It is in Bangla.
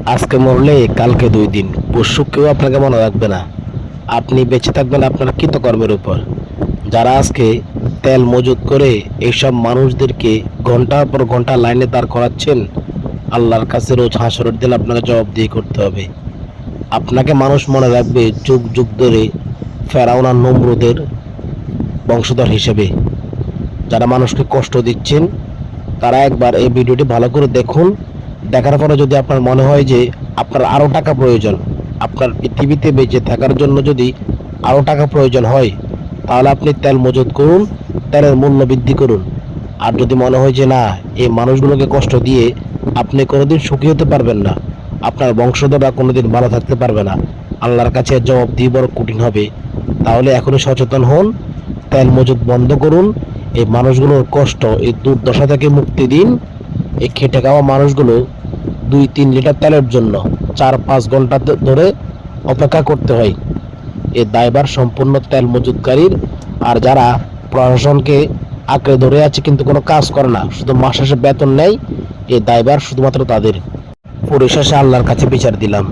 আজকে মরলে কালকে 2 দিন, পরশু কেউ আপনাকে মনে রাখবে না। আপনি বেঁচে থাকবেন আপনার কৃতকর্মের উপর। যারা আজকে তেল মজুত করে এইসব মানুষদেরকে ঘন্টার পর ঘন্টা লাইনে দাঁড় করাচ্ছেন, আল্লাহর কাছে রোজ হাসরের দিন আপনাকে জবাবদিহি করতে হবে। আপনাকে মানুষ মনে রাখবে যুগ যুগ ধরে ফেরাউন আর নমরুদের বংশধর হিসেবে। যারা মানুষকে কষ্ট দিচ্ছেন তারা একবার এই ভিডিওটি ভালো করে দেখুন। দেখার পরে যদি আপনার মনে হয় যে আপনার আরও টাকা প্রয়োজন, আপনার পৃথিবীতে বেঁচে থাকার জন্য যদি আরও টাকা প্রয়োজন হয়, তাহলে আপনি তেল মজুত করুন, তেলের মূল্য বৃদ্ধি করুন। আর যদি মনে হয় যে না, এই মানুষগুলোকে কষ্ট দিয়ে আপনি কোনোদিন সুখী হতে পারবেন না, আপনার বংশধররা কোনোদিন ভালো থাকতে পারবে না, আল্লাহর কাছে জবাব দিয়ে বড় কঠিন হবে, তাহলে এখনই সচেতন হন, তেল মজুত বন্ধ করুন। এই মানুষগুলোর কষ্ট, এই দুর্দশা থেকে মুক্তি দিন। এই খেটে খাওয়া মানুষগুলো 2-3 লিটার তেলের জন্য 4-5 ঘন্টা ধরে অপেক্ষা করতে হয়। এই দায়ভার সম্পূর্ণ তেল মজুতকারীর। আর যারা প্রশাসনকে আঁকড়ে ধরে আছে কিন্তু কোনো কাজ করে না, শুধু মাস শেষে বেতন নেয়, এই দায়ভার শুধুমাত্র তাদের। পরিশেষে আল্লাহর কাছে বিচার দিলাম।